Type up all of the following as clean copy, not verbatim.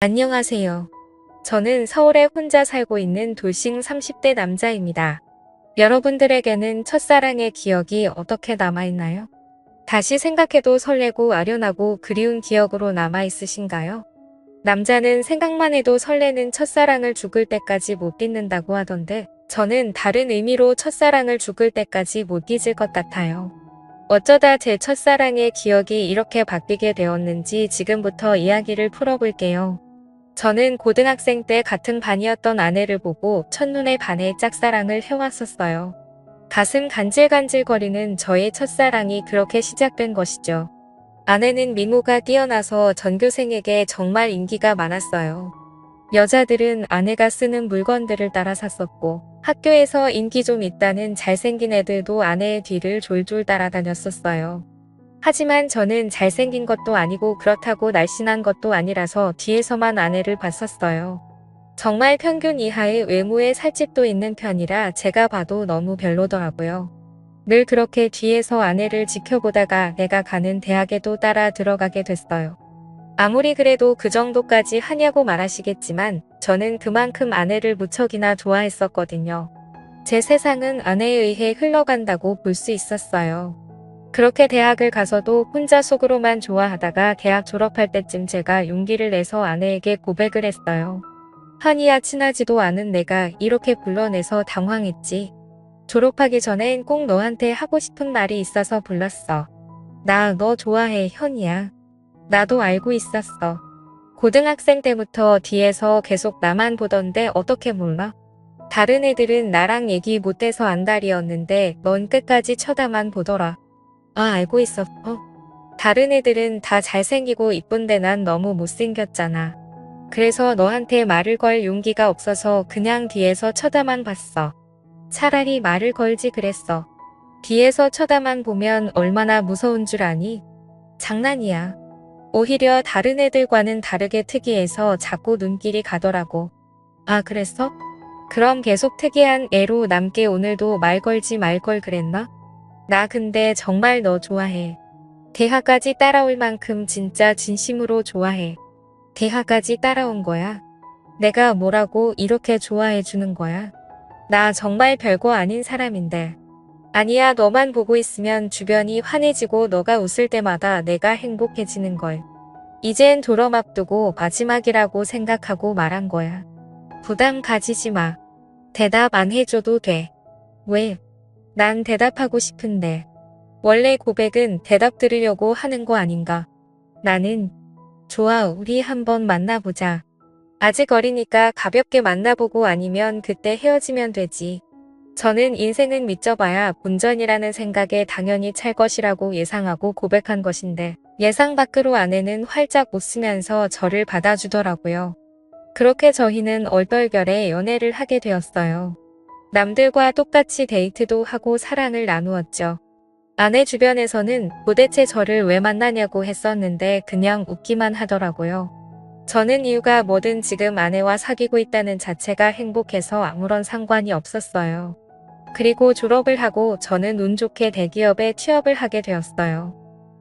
안녕하세요. 저는 서울에 혼자 살고 있는 돌싱 30대 남자입니다. 여러분들에게는 첫사랑의 기억이 어떻게 남아있나요? 다시 생각해도 설레고 아련하고 그리운 기억으로 남아있으신가요? 남자는 생각만 해도 설레는 첫사랑을 죽을 때까지 못 잊는다고 하던데 저는 다른 의미로 첫사랑을 죽을 때까지 못 잊을 것 같아요. 어쩌다 제 첫사랑의 기억이 이렇게 바뀌게 되었는지 지금부터 이야기를 풀어볼게요. 저는 고등학생 때 같은 반이었던 아내를 보고 첫눈에 반해 짝사랑을 해왔었어요. 가슴 간질간질거리는 저의 첫사랑이 그렇게 시작된 것이죠. 아내는 미모가 뛰어나서 전교생에게 정말 인기가 많았어요. 여자들은 아내가 쓰는 물건들을 따라 샀었고 학교에서 인기 좀 있다는 잘생긴 애들도 아내의 뒤를 졸졸 따라다녔었어요. 하지만 저는 잘생긴 것도 아니고 그렇다고 날씬한 것도 아니라서 뒤에서만 아내를 봤었어요. 정말 평균 이하의 외모에 살집도 있는 편이라 제가 봐도 너무 별로더라고요. 늘 그렇게 뒤에서 아내를 지켜보다가 내가 가는 대학에도 따라 들어가게 됐어요. 아무리 그래도 그 정도까지 하냐고 말하시겠지만 저는 그만큼 아내를 무척이나 좋아했었거든요. 제 세상은 아내에 의해 흘러간다고 볼 수 있었어요. 그렇게 대학을 가서도 혼자 속으로만 좋아하다가 대학 졸업할 때쯤 제가 용기를 내서 아내에게 고백을 했어요. 한이야, 친하지도 않은 내가 이렇게 불러내서 당황했지. 졸업하기 전엔 꼭 너한테 하고 싶은 말이 있어서 불렀어. 나 너 좋아해, 현이야. 나도 알고 있었어. 고등학생 때부터 뒤에서 계속 나만 보던데 어떻게 몰라? 다른 애들은 나랑 얘기 못해서 안달이었는데 넌 끝까지 쳐다만 보더라. 아, 알고 있었어. 다른 애들은 다 잘생기고 이쁜데 난 너무 못생겼잖아. 그래서 너한테 말을 걸 용기가 없어서 그냥 뒤에서 쳐다만 봤어. 차라리 말을 걸지 그랬어. 뒤에서 쳐다만 보면 얼마나 무서운 줄 아니? 장난이야. 오히려 다른 애들과는 다르게 특이해서 자꾸 눈길이 가더라고. 아, 그랬어? 그럼 계속 특이한 애로 남게 오늘도 말 걸지 말 걸 그랬나? 나 근데 정말 너 좋아해. 대하까지 따라올 만큼 진짜 진심으로 좋아해. 대하까지 따라온 거야. 내가 뭐라고 이렇게 좋아해 주는 거야? 나 정말 별거 아닌 사람인데. 아니야, 너만 보고 있으면 주변이 환해지고 너가 웃을 때마다 내가 행복해지는걸. 이젠 졸업 앞두고 마지막이라고 생각하고 말한 거야. 부담 가지지 마. 대답 안 해줘도 돼. 왜? 난 대답하고 싶은데. 원래 고백은 대답 들으려고 하는 거 아닌가? 나는 좋아, 우리 한번 만나보자. 아직 어리니까 가볍게 만나보고 아니면 그때 헤어지면 되지. 저는 인생은 믿져봐야 본전이라는 생각에 당연히 찰 것이라고 예상하고 고백한 것인데 예상 밖으로 아내는 활짝 웃으면서 저를 받아주더라고요. 그렇게 저희는 얼떨결에 연애를 하게 되었어요. 남들과 똑같이 데이트도 하고 사랑을 나누었죠. 아내 주변에서는 도대체 저를 왜 만나냐고 했었는데 그냥 웃기만 하더라고요. 저는 이유가 뭐든 지금 아내와 사귀고 있다는 자체가 행복해서 아무런 상관이 없었어요. 그리고 졸업을 하고 저는 운 좋게 대기업에 취업을 하게 되었어요.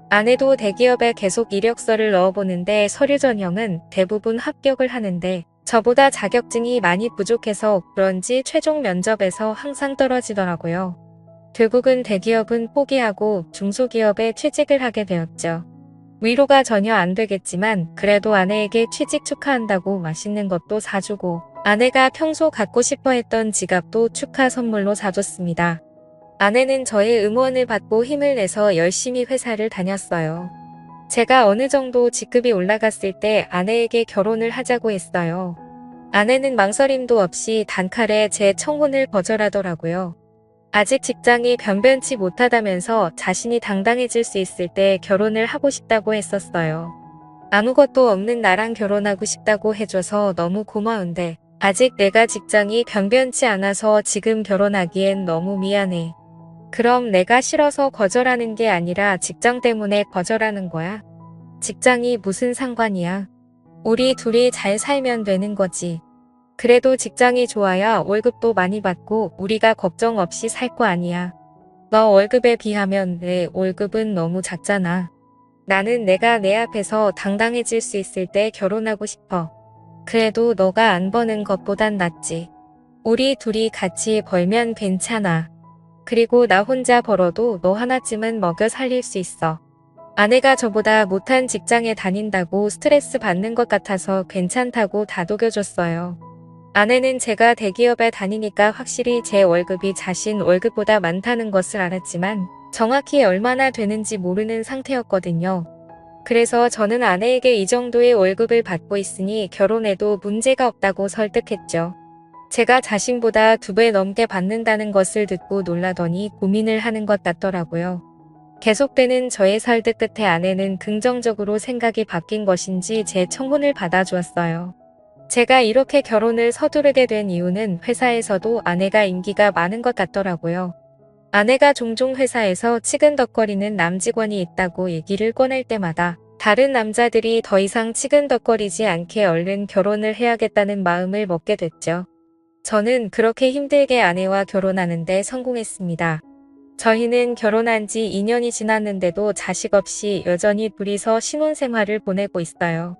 아내도 대기업에 계속 이력서를 넣어보는데 서류 전형은 대부분 합격을 하는데 저보다 자격증이 많이 부족해서 그런지 최종 면접에서 항상 떨어지더라고요. 결국은 대기업은 포기하고 중소기업에 취직을 하게 되었죠. 위로가 전혀 안 되겠지만 그래도 아내에게 취직 축하한다고 맛있는 것도 사주고 아내가 평소 갖고 싶어 했던 지갑도 축하 선물로 사줬습니다. 아내는 저의 응원을 받고 힘을 내서 열심히 회사를 다녔어요. 제가 어느 정도 직급이 올라갔을 때 아내에게 결혼을 하자고 했어요. 아내는 망설임도 없이 단칼에 제 청혼을 거절하더라고요. 아직 직장이 변변치 못하다면서 자신이 당당해질 수 있을 때 결혼을 하고 싶다고 했었어요. 아무것도 없는 나랑 결혼하고 싶다고 해줘서 너무 고마운데 아직 내가 직장이 변변치 않아서 지금 결혼하기엔 너무 미안해. 그럼 내가 싫어서 거절하는 게 아니라 직장 때문에 거절하는 거야? 직장이 무슨 상관이야? 우리 둘이 잘 살면 되는 거지. 그래도 직장이 좋아야 월급도 많이 받고 우리가 걱정 없이 살 거 아니야. 너 월급에 비하면 내 월급은 너무 작잖아. 나는 내가 내 앞에서 당당해질 수 있을 때 결혼하고 싶어. 그래도 너가 안 버는 것보단 낫지. 우리 둘이 같이 벌면 괜찮아. 그리고 나 혼자 벌어도 너 하나쯤은 먹여 살릴 수 있어. 아내가 저보다 못한 직장에 다닌다고 스트레스 받는 것 같아서 괜찮다고 다독여줬어요. 아내는 제가 대기업에 다니니까 확실히 제 월급이 자신 월급보다 많다는 것을 알았지만 정확히 얼마나 되는지 모르는 상태였거든요. 그래서 저는 아내에게 이 정도의 월급을 받고 있으니 결혼해도 문제가 없다고 설득했죠. 제가 자신보다 2배 넘게 받는다는 것을 듣고 놀라더니 고민을 하는 것 같더라고요. 계속되는 저의 설득 끝에 아내는 긍정적으로 생각이 바뀐 것인지 제 청혼을 받아주었어요. 제가 이렇게 결혼을 서두르게 된 이유는 회사에서도 아내가 인기가 많은 것 같더라고요. 아내가 종종 회사에서 치근덕거리는 남직원이 있다고 얘기를 꺼낼 때마다 다른 남자들이 더 이상 치근덕거리지 않게 얼른 결혼을 해야겠다는 마음을 먹게 됐죠. 저는 그렇게 힘들게 아내와 결혼하는데 성공했습니다. 저희는 결혼한 지 2년이 지났는데도 자식 없이 여전히 둘이서 신혼생활을 보내고 있어요.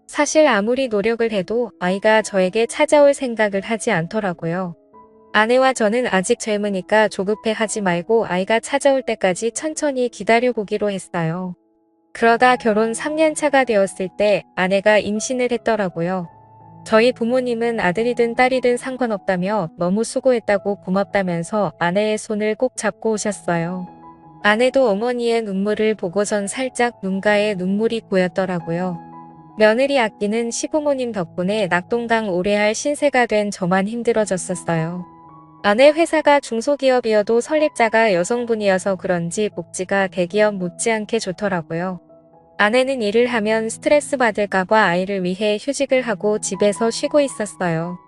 사실 아무리 노력을 해도 아이가 저에게 찾아올 생각을 하지 않더라고요. 아내와 저는 아직 젊으니까 조급해 하지 말고 아이가 찾아올 때까지 천천히 기다려보기로 했어요. 그러다 결혼 3년 차가 되었을 때 아내가 임신을 했더라고요. 저희 부모님은 아들이든 딸이든 상관없다며 너무 수고했다고 고맙다면서 아내의 손을 꼭 잡고 오셨어요. 아내도 어머니의 눈물을 보고선 살짝 눈가에 눈물이 고였더라고요. 며느리 아끼는 시부모님 덕분에 낙동강 오래 할 신세가 된 저만 힘들어졌었어요. 아내 회사가 중소기업이어도 설립자가 여성분이어서 그런지 복지가 대기업 못지않게 좋더라고요. 아내는 일을 하면 스트레스 받을까봐 아이를 위해 휴직을 하고 집에서 쉬고 있었어요.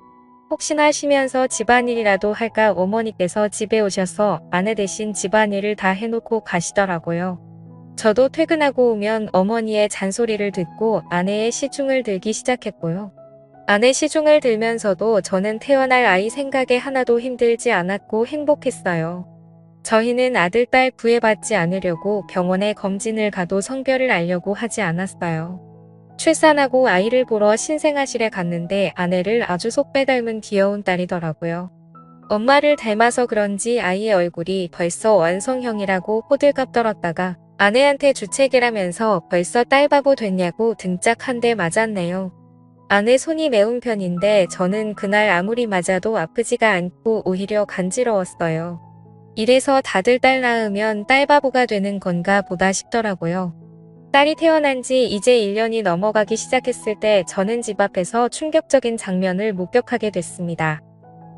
혹시나 쉬면서 집안일이라도 할까 어머니께서 집에 오셔서 아내 대신 집안일을 다 해놓고 가시더라고요. 저도 퇴근하고 오면 어머니의 잔소리를 듣고 아내의 시중을 들기 시작했고요. 아내 시중을 들면서도 저는 태어날 아이 생각에 하나도 힘들지 않았고 행복했어요. 저희는 아들, 딸 구애받지 않으려고 병원에 검진을 가도 성별을 알려고 하지 않았어요. 출산하고 아이를 보러 신생아실에 갔는데 아내를 아주 속배 닮은 귀여운 딸이더라고요. 엄마를 닮아서 그런지 아이의 얼굴이 벌써 완성형이라고 호들갑 떨었다가 아내한테 주책이라면서 벌써 딸바보 됐냐고 등짝 한 대 맞았네요. 아내 손이 매운 편인데 저는 그날 아무리 맞아도 아프지가 않고 오히려 간지러웠어요. 이래서 다들 딸 낳으면 딸바보가 되는 건가 보다 싶더라고요. 딸이 태어난 지 이제 1년이 넘어가기 시작했을 때 저는 집 앞에서 충격적인 장면을 목격하게 됐습니다.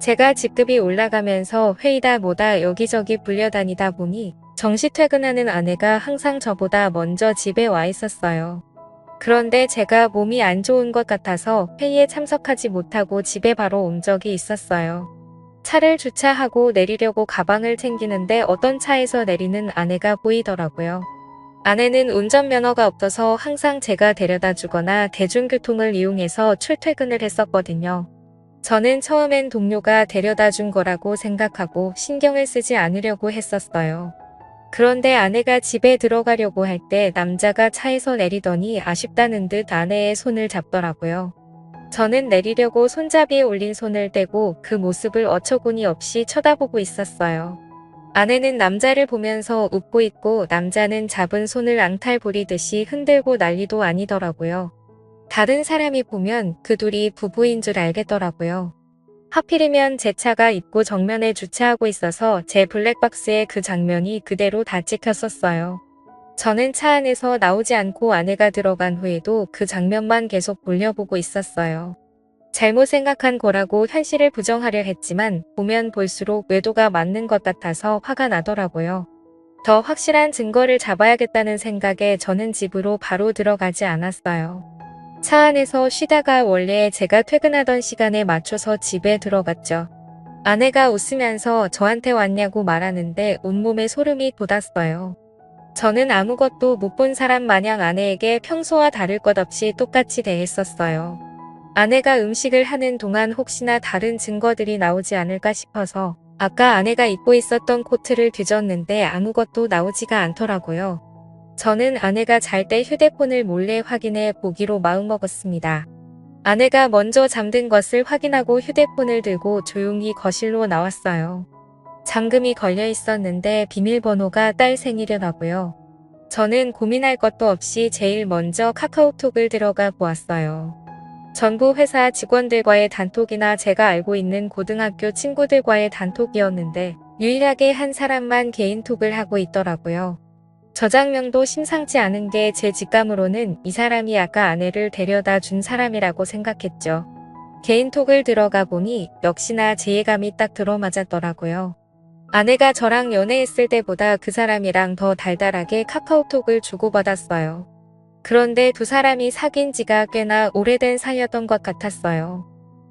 제가 직급이 올라가면서 회의다 뭐다 여기저기 불려다니다 보니 정시 퇴근하는 아내가 항상 저보다 먼저 집에 와 있었어요. 그런데 제가 몸이 안 좋은 것 같아서 회의에 참석하지 못하고 집에 바로 온 적이 있었어요. 차를 주차하고 내리려고 가방을 챙기는데 어떤 차에서 내리는 아내가 보이더라고요. 아내는 운전면허가 없어서 항상 제가 데려다 주거나 대중교통을 이용해서 출퇴근을 했었거든요. 저는 처음엔 동료가 데려다 준 거라고 생각하고 신경을 쓰지 않으려고 했었어요. 그런데 아내가 집에 들어가려고 할 때 남자가 차에서 내리더니 아쉽다는 듯 아내의 손을 잡더라고요. 저는 내리려고 손잡이에 올린 손을 떼고 그 모습을 어처구니 없이 쳐다보고 있었어요. 아내는 남자를 보면서 웃고 있고 남자는 잡은 손을 앙탈 부리듯이 흔들고 난리도 아니더라고요. 다른 사람이 보면 그 둘이 부부인 줄 알겠더라고요. 하필이면 제 차가 입구 정면에 주차하고 있어서 제 블랙박스에 그 장면이 그대로 다 찍혔었어요. 저는 차 안에서 나오지 않고 아내가 들어간 후에도 그 장면만 계속 돌려보고 있었어요. 잘못 생각한 거라고 현실을 부정하려 했지만 보면 볼수록 외도가 맞는 것 같아서 화가 나더라고요. 더 확실한 증거를 잡아야겠다는 생각에 저는 집으로 바로 들어가지 않았어요. 차 안에서 쉬다가 원래 제가 퇴근하던 시간에 맞춰서 집에 들어갔죠. 아내가 웃으면서 저한테 왔냐고 말하는데 온몸에 소름이 돋았어요. 저는 아무것도 못 본 사람 마냥 아내에게 평소와 다를 것 없이 똑같이 대했었어요. 아내가 음식을 하는 동안 혹시나 다른 증거들이 나오지 않을까 싶어서 아까 아내가 입고 있었던 코트를 뒤졌는데 아무것도 나오지가 않더라고요. 저는 아내가 잘 때 휴대폰을 몰래 확인해 보기로 마음먹었습니다. 아내가 먼저 잠든 것을 확인하고 휴대폰을 들고 조용히 거실로 나왔어요. 잠금이 걸려 있었는데 비밀번호가 딸 생일이라고요. 저는 고민할 것도 없이 제일 먼저 카카오톡을 들어가 보았어요. 전부 회사 직원들과의 단톡이나 제가 알고 있는 고등학교 친구들과의 단톡이었는데 유일하게 한 사람만 개인톡을 하고 있더라고요. 저장명도 심상치 않은 게 제 직감으로는 이 사람이 아까 아내를 데려다 준 사람이라고 생각했죠. 개인톡을 들어가 보니 역시나 제 예감이 딱 들어맞았더라고요. 아내가 저랑 연애했을 때보다 그 사람이랑 더 달달하게 카카오톡을 주고받았어요. 그런데 두 사람이 사귄 지가 꽤나 오래된 사이였던 것 같았어요.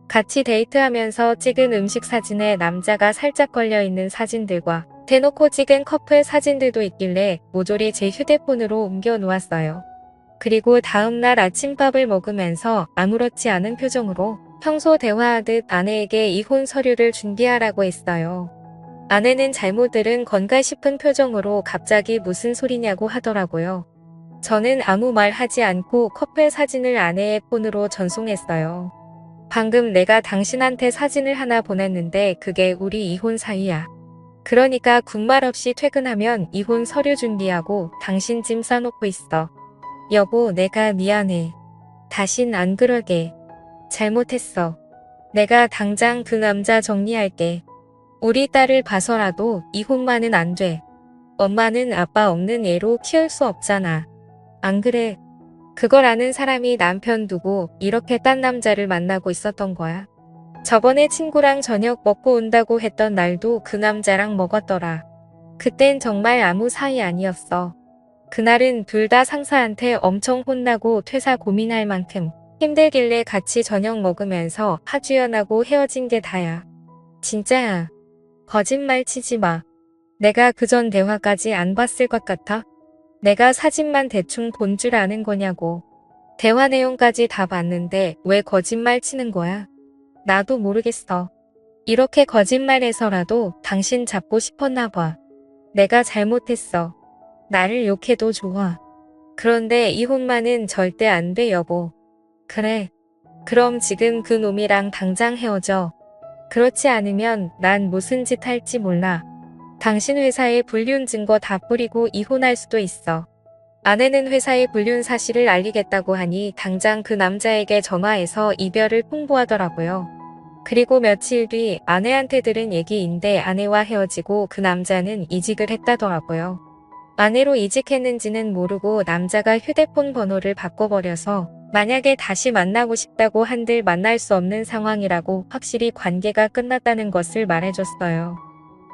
같이 데이트하면서 찍은 음식 사진에 남자가 살짝 걸려있는 사진들과 대놓고 찍은 커플 사진들도 있길래 모조리 제 휴대폰으로 옮겨 놓았어요. 그리고 다음날 아침밥을 먹으면서 아무렇지 않은 표정으로 평소 대화하듯 아내에게 이혼 서류를 준비하라고 했어요. 아내는 잘못 들은 건가 싶은 표정으로 갑자기 무슨 소리냐고 하더라고요. 저는 아무 말 하지 않고 커플 사진을 아내의 폰으로 전송했어요. 방금 내가 당신한테 사진을 하나 보냈는데 그게 우리 이혼 사유야. 그러니까 군말 없이 퇴근하면 이혼 서류 준비하고 당신 짐 싸놓고 있어. 여보, 내가 미안해. 다신 안 그러게. 잘못했어. 내가 당장 그 남자 정리할게. 우리 딸을 봐서라도 이혼만은 안 돼. 엄마는 아빠 없는 애로 키울 수 없잖아. 안 그래? 그걸 아는 사람이 남편 두고 이렇게 딴 남자를 만나고 있었던 거야. 저번에 친구랑 저녁 먹고 온다고 했던 날도 그 남자랑 먹었더라. 그땐 정말 아무 사이 아니었어. 그날은 둘 다 상사한테 엄청 혼나고 퇴사 고민할 만큼 힘들길래 같이 저녁 먹으면서 하주연하고 헤어진 게 다야. 진짜야. 거짓말 치지 마. 내가 그전 대화까지 안 봤을 것 같아? 내가 사진만 대충 본 줄 아는 거냐고. 대화 내용까지 다 봤는데 왜 거짓말 치는 거야? 나도 모르겠어. 이렇게 거짓말해서라도 당신 잡고 싶었나 봐. 내가 잘못했어. 나를 욕해도 좋아. 그런데 이혼만은 절대 안 돼, 여보. 그래. 그럼 지금 그 놈이랑 당장 헤어져. 그렇지 않으면 난 무슨 짓 할지 몰라. 당신 회사에 불륜 증거 다 뿌리고 이혼할 수도 있어. 아내는 회사에 불륜 사실을 알리겠다고 하니 당장 그 남자에게 전화해서 이별을 통보하더라고요. 그리고 며칠 뒤 아내한테 들은 얘기인데 아내와 헤어지고 그 남자는 이직을 했다더라고요. 아내로 이직했는지는 모르고 남자가 휴대폰 번호를 바꿔버려서 만약에 다시 만나고 싶다고 한들 만날 수 없는 상황이라고 확실히 관계가 끝났다는 것을 말해줬어요.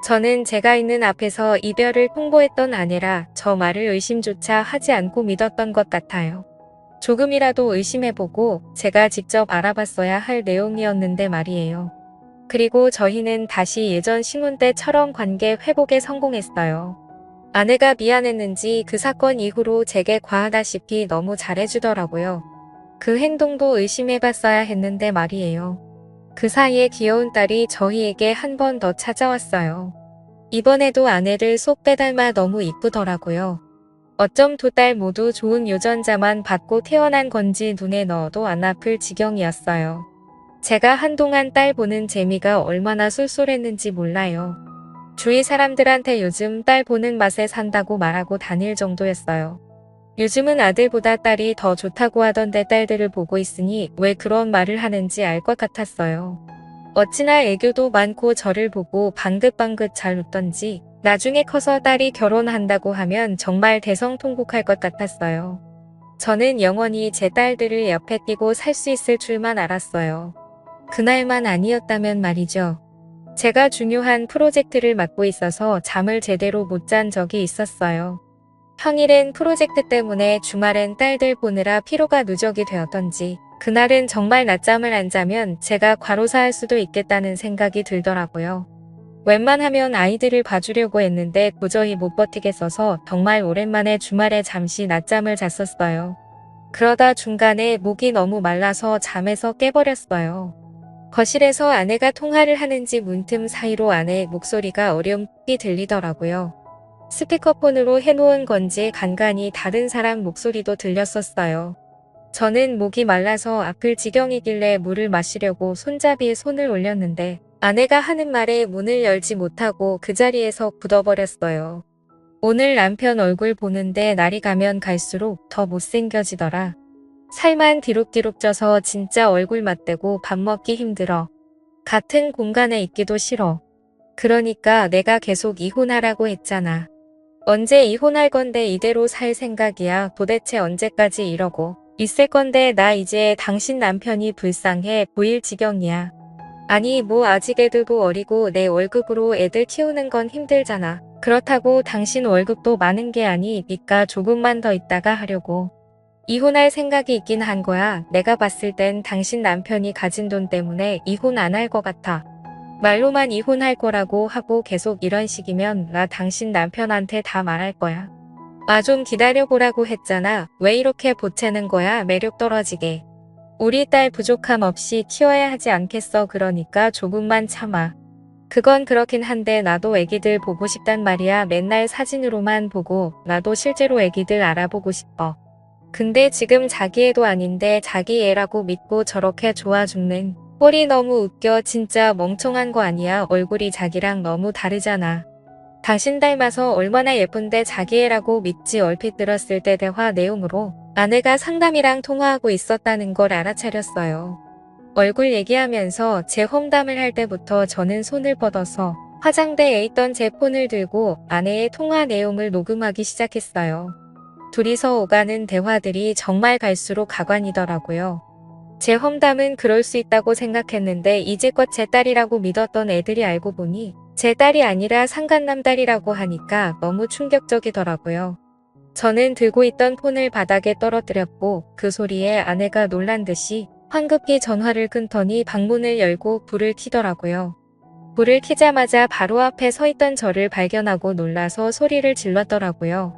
저는 제가 있는 앞에서 이별을 통보했던 아내라 저 말을 의심조차 하지 않고 믿었던 것 같아요. 조금이라도 의심해보고 제가 직접 알아봤어야 할 내용이었는데 말이에요. 그리고 저희는 다시 예전 신혼 때처럼 관계 회복에 성공했어요. 아내가 미안했는지 그 사건 이후로 제게 과하다시피 너무 잘해주더라고요. 그 행동도 의심해봤어야 했는데 말이에요. 그 사이에 귀여운 딸이 저희에게 한 번 더 찾아왔어요. 이번에도 아내를 쏙 빼닮아 너무 이쁘더라고요. 어쩜 두 딸 모두 좋은 유전자만 받고 태어난 건지 눈에 넣어도 안 아플 지경이었어요. 제가 한동안 딸 보는 재미가 얼마나 쏠쏠했는지 몰라요. 주위 사람들한테 요즘 딸 보는 맛에 산다고 말하고 다닐 정도였어요. 요즘은 아들보다 딸이 더 좋다고 하던데 딸들을 보고 있으니 왜 그런 말을 하는지 알 것 같았어요. 어찌나 애교도 많고 저를 보고 방긋방긋 잘 웃던지 나중에 커서 딸이 결혼한다고 하면 정말 대성통곡할 것 같았어요. 저는 영원히 제 딸들을 옆에 끼고 살 수 있을 줄만 알았어요. 그날만 아니었다면 말이죠. 제가 중요한 프로젝트를 맡고 있어서 잠을 제대로 못 잔 적이 있었어요. 평일엔 프로젝트 때문에 주말엔 딸들 보느라 피로가 누적이 되었던지 그날은 정말 낮잠을 안 자면 제가 과로사할 수도 있겠다는 생각이 들더라고요. 웬만하면 아이들을 봐주려고 했는데 도저히 못 버티겠어서 정말 오랜만에 주말에 잠시 낮잠을 잤었어요. 그러다 중간에 목이 너무 말라서 잠에서 깨버렸어요. 거실에서 아내가 통화를 하는지 문틈 사이로 아내의 목소리가 어렴풋이 들리더라고요. 스피커폰으로 해놓은 건지 간간히 다른 사람 목소리도 들렸었어요. 저는 목이 말라서 아플 지경이길래 물을 마시려고 손잡이에 손을 올렸는데 아내가 하는 말에 문을 열지 못하고 그 자리에서 굳어버렸어요. 오늘 남편 얼굴 보는데 날이 가면 갈수록 더 못생겨지더라. 살만 뒤룩뒤룩 쪄서 진짜 얼굴 맞대고 밥 먹기 힘들어. 같은 공간에 있기도 싫어. 그러니까 내가 계속 이혼하라고 했잖아. 언제 이혼할 건데 이대로 살 생각이야. 도대체 언제까지 이러고 있을 건데 나 이제 당신 남편이 불쌍해 보일 지경이야. 아니 뭐 아직 애들도 어리고 내 월급으로 애들 키우는 건 힘들잖아. 그렇다고 당신 월급도 많은 게 아니니까 조금만 더 있다가 하려고. 이혼할 생각이 있긴 한 거야. 내가 봤을 땐 당신 남편이 가진 돈 때문에 이혼 안 할 것 같아. 말로만 이혼할 거라고 하고 계속 이런 식이면 나 당신 남편한테 다 말할 거야. 아 좀 기다려보라고 했잖아. 왜 이렇게 보채는 거야? 매력 떨어지게. 우리 딸 부족함 없이 키워야 하지 않겠어. 그러니까 조금만 참아. 그건 그렇긴 한데 나도 애기들 보고 싶단 말이야. 맨날 사진으로만 보고 나도 실제로 애기들 알아보고 싶어. 근데 지금 자기 애도 아닌데 자기 애라고 믿고 저렇게 좋아 죽는 꼴이 너무 웃겨. 진짜 멍청한 거 아니야. 얼굴이 자기랑 너무 다르잖아. 당신 닮아서 얼마나 예쁜데 자기 애라고 믿지. 얼핏 들었을 때 대화 내용으로 아내가 상담이랑 통화하고 있었다는 걸 알아차렸어요. 얼굴 얘기하면서 제 험담을 할 때부터 저는 손을 뻗어서 화장대에 있던 제 폰을 들고 아내의 통화 내용을 녹음하기 시작했어요. 둘이서 오가는 대화들이 정말 갈수록 가관이더라고요. 제 험담은 그럴 수 있다고 생각했는데 이제껏 제 딸이라고 믿었던 애들이 알고 보니 제 딸이 아니라 상간남 딸이라고 하니까 너무 충격적이더라고요. 저는 들고 있던 폰을 바닥에 떨어뜨렸고 그 소리에 아내가 놀란 듯이 황급히 전화를 끊더니 방문을 열고 불을 켜더라고요. 불을 켜자마자 바로 앞에 서 있던 저를 발견하고 놀라서 소리를 질렀더라고요.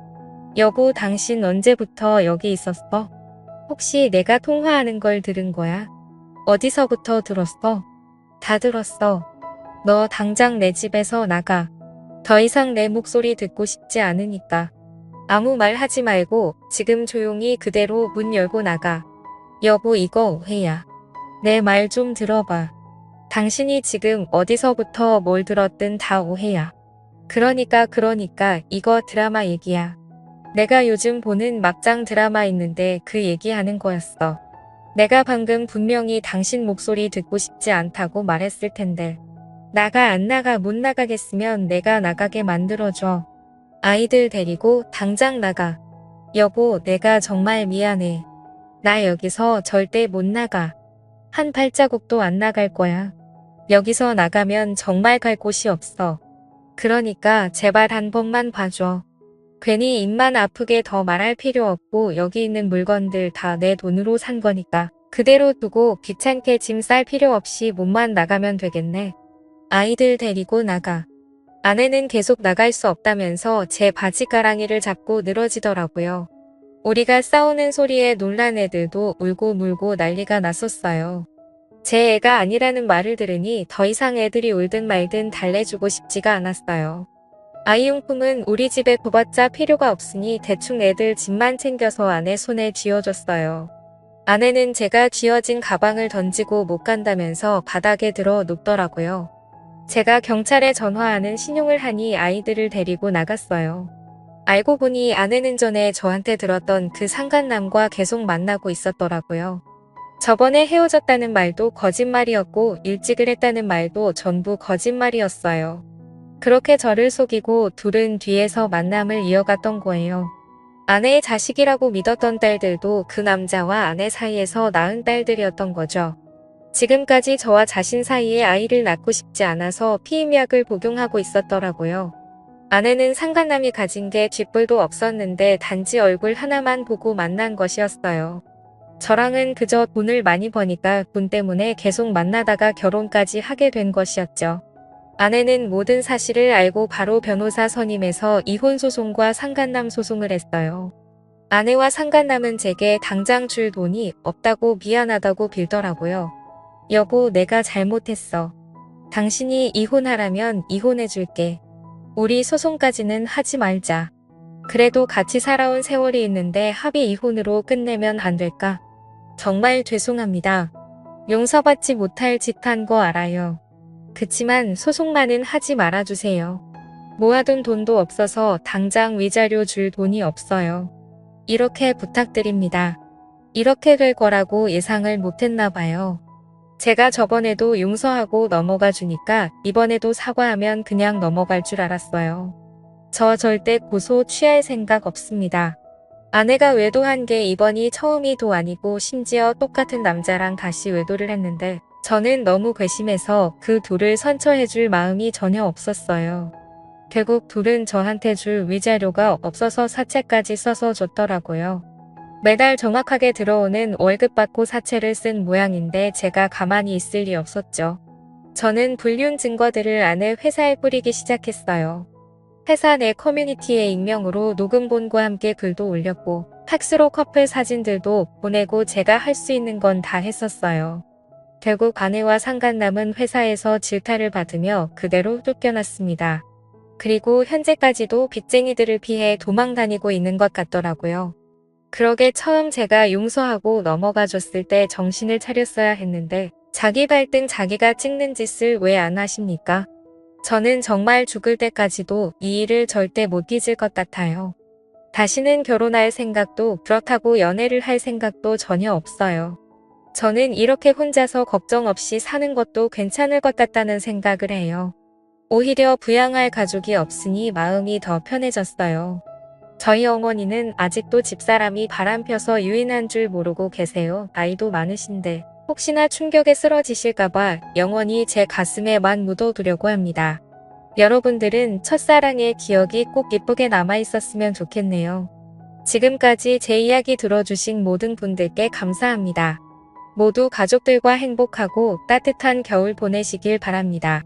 여보, 당신 언제부터 여기 있었어? 혹시 내가 통화하는 걸 들은 거야? 어디서부터 들었어? 다 들었어. 너 당장 내 집에서 나가. 더 이상 내 목소리 듣고 싶지 않으니까. 아무 말 하지 말고 지금 조용히 그대로 문 열고 나가. 여보, 이거 오해야. 내 말 좀 들어봐. 당신이 지금 어디서부터 뭘 들었든 다 오해야. 그러니까 이거 드라마 얘기야. 내가 요즘 보는 막장 드라마 있는데 그 얘기하는 거였어. 내가 방금 분명히 당신 목소리 듣고 싶지 않다고 말했을 텐데. 나가 안 나가. 못 나가겠으면 내가 나가게 만들어줘. 아이들 데리고 당장 나가. 여보, 내가 정말 미안해. 나 여기서 절대 못 나가. 한 발자국도 안 나갈 거야. 여기서 나가면 정말 갈 곳이 없어. 그러니까 제발 한 번만 봐줘. 괜히 입만 아프게 더 말할 필요 없고 여기 있는 물건들 다 내 돈으로 산 거니까 그대로 두고 귀찮게 짐 쌀 필요 없이 몸만 나가면 되겠네. 아이들 데리고 나가. 아내는 계속 나갈 수 없다면서 제 바지가랑이를 잡고 늘어지더라고요. 우리가 싸우는 소리에 놀란 애들도 울고 물고 난리가 났었어요. 제 애가 아니라는 말을 들으니 더 이상 애들이 울든 말든 달래주고 싶지가 않았어요. 아이용품은 우리 집에 둬봤자 필요가 없으니 대충 애들 집만 챙겨서 아내 손에 쥐어줬어요. 아내는 제가 쥐어진 가방을 던지고 못 간다면서 바닥에 들어 눕더라고요. 제가 경찰에 전화하는 신용을 하니 아이들을 데리고 나갔어요. 알고 보니 아내는 전에 저한테 들었던 그 상간남과 계속 만나고 있었더라고요. 저번에 헤어졌다는 말도 거짓말이었고 일찍을 했다는 말도 전부 거짓말이었어요. 그렇게 저를 속이고 둘은 뒤에서 만남을 이어갔던 거예요. 아내의 자식이라고 믿었던 딸들도 그 남자와 아내 사이에서 낳은 딸들이었던 거죠. 지금까지 저와 자신 사이에 아이를 낳고 싶지 않아서 피임약을 복용하고 있었더라고요. 아내는 상간남이 가진 게 쥐뿔도 없었는데 단지 얼굴 하나만 보고 만난 것이었어요. 저랑은 그저 돈을 많이 버니까 돈 때문에 계속 만나다가 결혼까지 하게 된 것이었죠. 아내는 모든 사실을 알고 바로 변호사 선임해서 이혼 소송과 상간남 소송을 했어요. 아내와 상간남은 제게 당장 줄 돈이 없다고 미안하다고 빌더라고요. 여보, 내가 잘못했어. 당신이 이혼하라면 이혼해줄게. 우리 소송까지는 하지 말자. 그래도 같이 살아온 세월이 있는데 합의 이혼으로 끝내면 안 될까? 정말 죄송합니다. 용서받지 못할 짓 한 거 알아요. 그치만 소송만은 하지 말아주세요. 모아둔 돈도 없어서 당장 위자료 줄 돈이 없어요. 이렇게 부탁드립니다. 이렇게 될 거라고 예상을 못했나 봐요. 제가 저번에도 용서하고 넘어가 주니까 이번에도 사과하면 그냥 넘어갈 줄 알았어요. 저 절대 고소 취할 생각 없습니다. 아내가 외도한 게 이번이 처음이도 아니고 심지어 똑같은 남자랑 다시 외도를 했는데 저는 너무 괘씸해서 그 둘을 선처해줄 마음이 전혀 없었어요. 결국 둘은 저한테 줄 위자료가 없어서 사채까지 써서 줬더라고요. 매달 정확하게 들어오는 월급 받고 사채를 쓴 모양인데 제가 가만히 있을 리 없었죠. 저는 불륜 증거들을 아내 회사에 뿌리기 시작했어요. 회사 내 커뮤니티에 익명으로 녹음본과 함께 글도 올렸고 팩스로 커플 사진들도 보내고 제가 할 수 있는 건 다 했었어요. 결국 아내와 상간남은 회사에서 질타를 받으며 그대로 쫓겨났습니다. 그리고 현재까지도 빚쟁이들을 피해 도망 다니고 있는 것 같더라고요. 그러게 처음 제가 용서하고 넘어가 줬을 때 정신을 차렸어야 했는데 자기 발등 자기가 찍는 짓을 왜 안 하십니까? 저는 정말 죽을 때까지도 이 일을 절대 못 잊을 것 같아요. 다시는 결혼할 생각도 그렇다고 연애를 할 생각도 전혀 없어요. 저는 이렇게 혼자서 걱정 없이 사는 것도 괜찮을 것 같다는 생각을 해요. 오히려 부양할 가족이 없으니 마음이 더 편해졌어요. 저희 어머니는 아직도 집사람이 바람펴서 유인한 줄 모르고 계세요. 나이도 많으신데 혹시나 충격에 쓰러지실까봐 영원히 제 가슴에만 묻어두려고 합니다. 여러분들은 첫사랑의 기억이 꼭 예쁘게 남아있었으면 좋겠네요. 지금까지 제 이야기 들어주신 모든 분들께 감사합니다. 모두 가족들과 행복하고 따뜻한 겨울 보내시길 바랍니다.